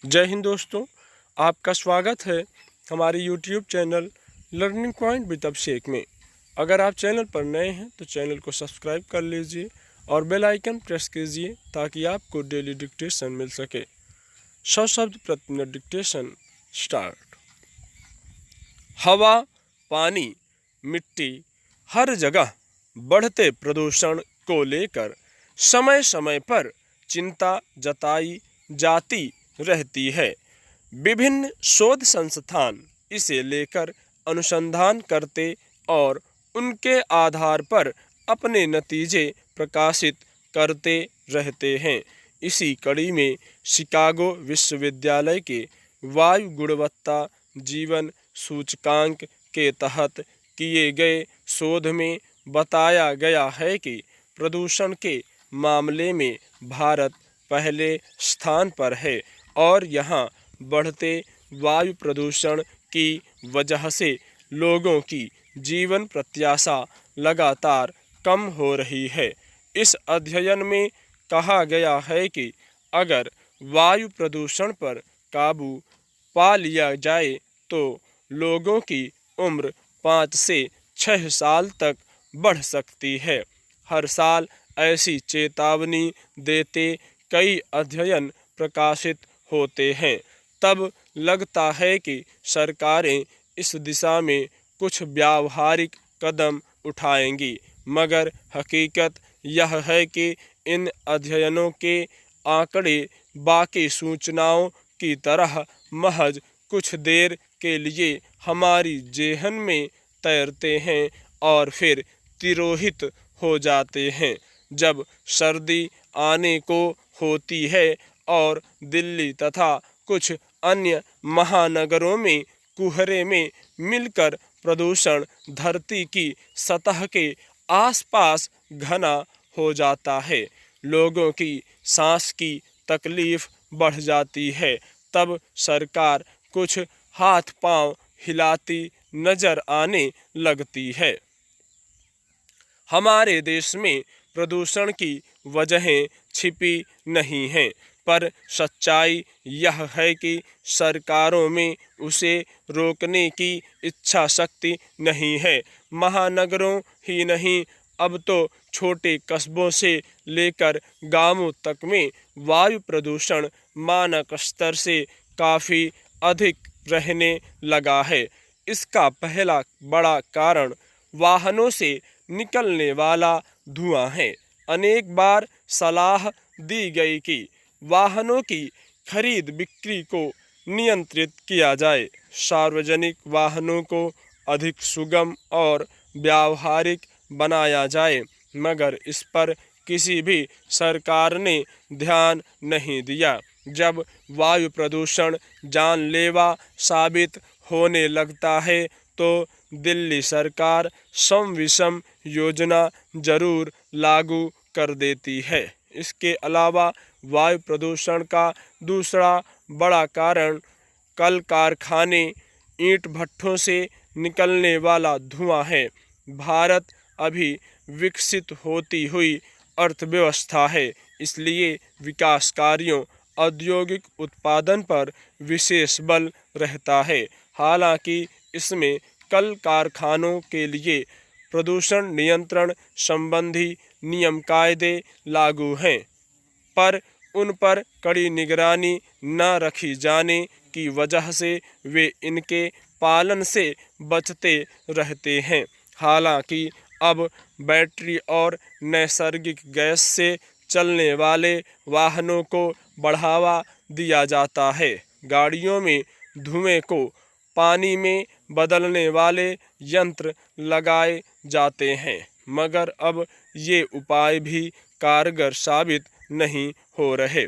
जय हिंद दोस्तों, आपका स्वागत है हमारे YouTube channel learning point with Abhishek में। अगर आप चैनल पर नए हैं तो चैनल को सब्सक्राइब कर लीजिए और बेल आइकन प्रेस कीजिए ताकि आपको डेली डिक्टेशन मिल सके। 100 शब्द प्रति मिनट डिक्टेशन स्टार्ट। हवा, पानी, मिट्टी, हर जगह बढ़ते प्रदूषण को लेकर समय समय पर चिंता जताई जाती रहती है। विभिन्न शोध संस्थान इसे लेकर अनुसंधान करते और उनके आधार पर अपने नतीजे प्रकाशित करते रहते हैं। इसी कड़ी में शिकागो विश्वविद्यालय के वायु गुणवत्ता जीवन सूचकांक के तहत किए गए शोध में बताया गया है कि प्रदूषण के मामले में भारत पहले स्थान पर है और यहाँ बढ़ते वायु प्रदूषण की वजह से लोगों की जीवन प्रत्याशा लगातार कम हो रही है। इस अध्ययन में कहा गया है कि अगर वायु प्रदूषण पर काबू पा लिया जाए तो लोगों की उम्र 5 से 6 साल तक बढ़ सकती है। हर साल ऐसी चेतावनी देते कई अध्ययन प्रकाशित होते हैं। तब लगता है कि सरकारें इस दिशा में कुछ व्यावहारिक कदम उठाएंगी, मगर हकीकत यह है कि इन अध्ययनों के आंकड़े बाकी सूचनाओं की तरह महज कुछ देर के लिए हमारी जेहन में तैरते हैं और फिर तिरोहित हो जाते हैं। जब सर्दी आने को होती है और दिल्ली तथा कुछ अन्य महानगरों में कुहरे में मिलकर प्रदूषण धरती की सतह के आसपास घना हो जाता है, लोगों की सांस की तकलीफ बढ़ जाती है, तब सरकार कुछ हाथ पांव हिलाती नजर आने लगती है। हमारे देश में प्रदूषण की वजहें छिपी नहीं हैं, पर सच्चाई यह है कि सरकारों में उसे रोकने की इच्छा शक्ति नहीं है। महानगरों ही नहीं, अब तो छोटे कस्बों से लेकर गांवों तक में वायु प्रदूषण मानक स्तर से काफ़ी अधिक रहने लगा है। इसका पहला बड़ा कारण वाहनों से निकलने वाला धुआं है। अनेक बार सलाह दी गई कि वाहनों की खरीद बिक्री को नियंत्रित किया जाए, सार्वजनिक वाहनों को अधिक सुगम और व्यावहारिक बनाया जाए, मगर इस पर किसी भी सरकार ने ध्यान नहीं दिया। जब वायु प्रदूषण जानलेवा साबित होने लगता है तो दिल्ली सरकार सम विषम योजना जरूर लागू कर देती है। इसके अलावा वायु प्रदूषण का दूसरा बड़ा कारण कल कारखाने, ईंट भट्ठों से निकलने वाला धुआं है। भारत अभी विकसित होती हुई अर्थव्यवस्था है, इसलिए विकास कार्यों, औद्योगिक उत्पादन पर विशेष बल रहता है। हालांकि इसमें कल कारखानों के लिए प्रदूषण नियंत्रण संबंधी नियम कायदे लागू हैं, पर उन पर कड़ी निगरानी न रखी जाने की वजह से वे इनके पालन से बचते रहते हैं। हालांकि अब बैटरी और नैसर्गिक गैस से चलने वाले वाहनों को बढ़ावा दिया जाता है। गाड़ियों में धुएं को पानी में बदलने वाले यंत्र लगाए जाते हैं, मगर अब ये उपाय भी कारगर साबित नहीं हो रहे।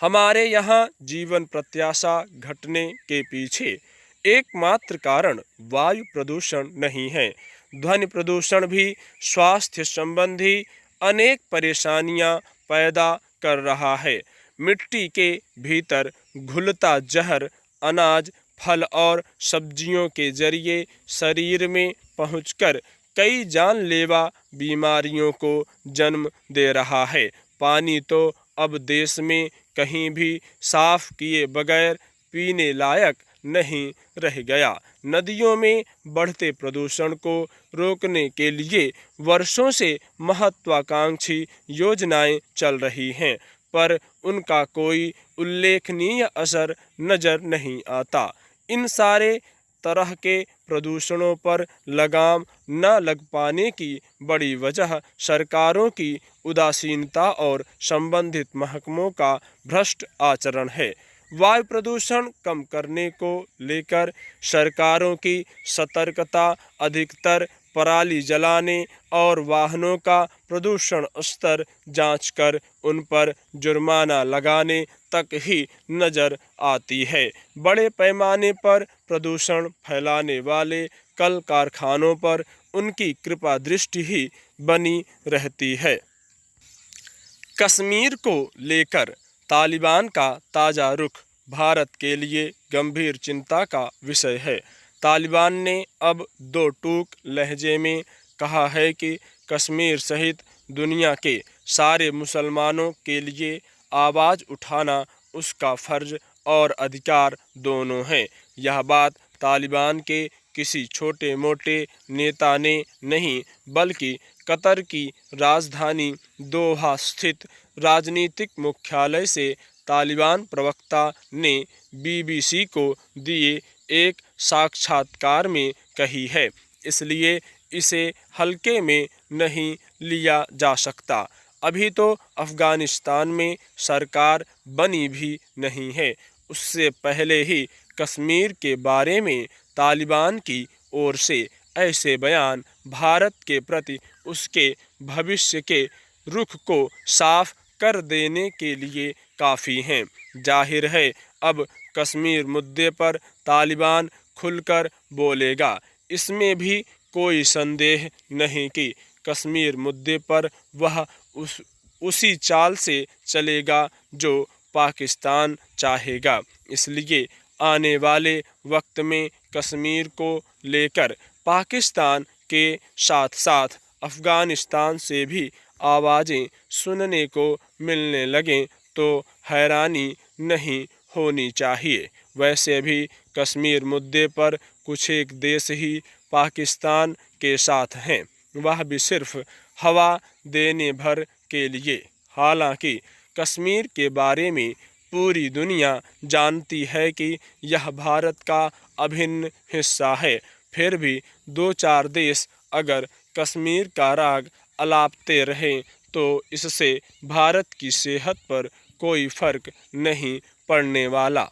हमारे यहाँ जीवन प्रत्याशा घटने के पीछे एकमात्र कारण वायु प्रदूषण नहीं है। ध्वनि प्रदूषण भी स्वास्थ्य संबंधी अनेक परेशानियां पैदा कर रहा है। मिट्टी के भीतर घुलता जहर अनाज, फल और सब्जियों के जरिए शरीर में पहुंचकर कई जानलेवा बीमारियों को जन्म दे रहा है। पानी तो अब देश में कहीं भी साफ किए बगैर पीने लायक नहीं रह गया। नदियों में बढ़ते प्रदूषण को रोकने के लिए वर्षों से महत्वाकांक्षी योजनाएं चल रही हैं, पर उनका कोई उल्लेखनीय असर नजर नहीं आता। इन सारे तरह के प्रदूषणों पर लगाम न लग पाने की बड़ी वजह सरकारों की उदासीनता और संबंधित महकमों का भ्रष्ट आचरण है। वायु प्रदूषण कम करने को लेकर सरकारों की सतर्कता अधिकतर पराली जलाने और वाहनों का प्रदूषण स्तर जांचकर उन पर जुर्माना लगाने तक ही नजर आती है। बड़े पैमाने पर प्रदूषण फैलाने वाले कल कारखानों पर उनकी कृपा दृष्टि ही बनी रहती है। कश्मीर को लेकर तालिबान का ताज़ा रुख भारत के लिए गंभीर चिंता का विषय है। तालिबान ने अब दो टूक लहजे में कहा है कि कश्मीर सहित दुनिया के सारे मुसलमानों के लिए आवाज़ उठाना उसका फ़र्ज और अधिकार दोनों हैं। यह बात तालिबान के किसी छोटे मोटे नेता ने नहीं, बल्कि कतर की राजधानी दोहा स्थित राजनीतिक मुख्यालय से तालिबान प्रवक्ता ने बीबीसी को दिए एक साक्षात्कार में कही है। इसलिए इसे हल्के में नहीं लिया जा सकता। अभी तो अफ़गानिस्तान में सरकार बनी भी नहीं है। उससे पहले ही कश्मीर के बारे में तालिबान की ओर से ऐसे बयान भारत के प्रति उसके भविष्य के रुख को साफ कर देने के लिए काफ़ी हैं। जाहिर है अब कश्मीर मुद्दे पर तालिबान खुलकर बोलेगा। इसमें भी कोई संदेह नहीं कि कश्मीर मुद्दे पर वह उसी चाल से चलेगा जो पाकिस्तान चाहेगा। इसलिए आने वाले वक्त में कश्मीर को लेकर पाकिस्तान के साथ साथ अफ़गानिस्तान से भी आवाज़ें सुनने को मिलने लगें तो हैरानी नहीं होनी चाहिए। वैसे भी कश्मीर मुद्दे पर कुछ एक देश ही पाकिस्तान के साथ हैं, वह भी सिर्फ हवा देने भर के लिए। हालांकि कश्मीर के बारे में पूरी दुनिया जानती है कि यह भारत का अभिन्न हिस्सा है, फिर भी दो चार देश अगर कश्मीर का राग अलापते रहें तो इससे भारत की सेहत पर कोई फर्क नहीं पड़ने वाला।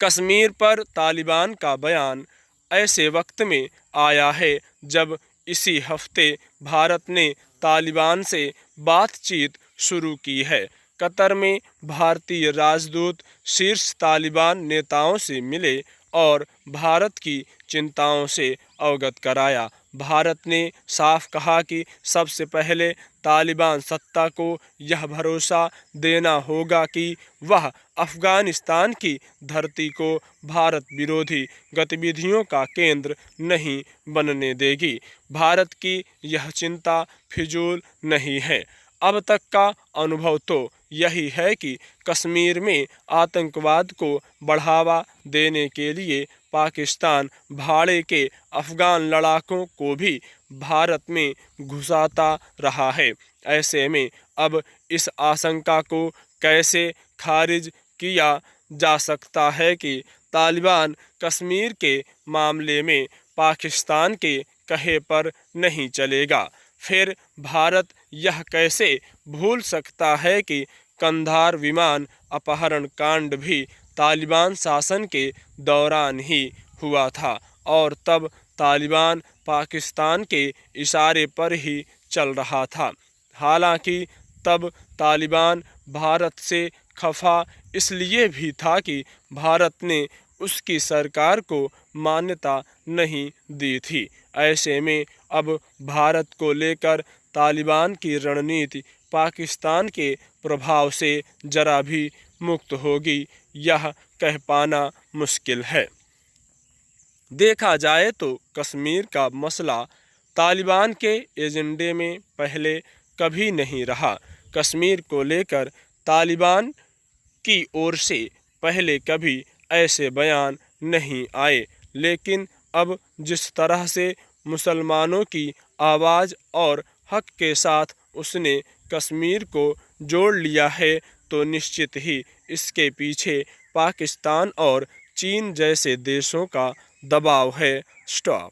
कश्मीर पर तालिबान का बयान ऐसे वक्त में आया है जब इसी हफ्ते भारत ने तालिबान से बातचीत शुरू की है। कतर में भारतीय राजदूत शीर्ष तालिबान नेताओं से मिले और भारत की चिंताओं से अवगत कराया। भारत ने साफ कहा कि सबसे पहले तालिबान सत्ता को यह भरोसा देना होगा कि वह अफ़गानिस्तान की धरती को भारत विरोधी गतिविधियों का केंद्र नहीं बनने देगी। भारत की यह चिंता फिजूल नहीं है। अब तक का अनुभव तो यही है कि कश्मीर में आतंकवाद को बढ़ावा देने के लिए पाकिस्तान भाड़े के अफ़गान लड़ाकों को भी भारत में घुसाता रहा है। ऐसे में अब इस आशंका को कैसे खारिज किया जा सकता है कि तालिबान कश्मीर के मामले में पाकिस्तान के कहे पर नहीं चलेगा। फिर भारत यह कैसे भूल सकता है कि कंधार विमान अपहरण कांड भी तालिबान शासन के दौरान ही हुआ था और तब तालिबान पाकिस्तान के इशारे पर ही चल रहा था। हालांकि तब तालिबान भारत से खफा इसलिए भी था कि भारत ने उसकी सरकार को मान्यता नहीं दी थी। ऐसे में अब भारत को लेकर तालिबान की रणनीति पाकिस्तान के प्रभाव से जरा भी मुक्त होगी, यह कह पाना मुश्किल है। देखा जाए तो कश्मीर का मसला तालिबान के एजेंडे में पहले कभी नहीं रहा। कश्मीर को लेकर तालिबान की ओर से पहले कभी ऐसे बयान नहीं आए, लेकिन अब जिस तरह से मुसलमानों की आवाज़ और हक के साथ उसने कश्मीर को जोड़ लिया है, तो निश्चित ही इसके पीछे पाकिस्तान और चीन जैसे देशों का दबाव है। स्टॉप।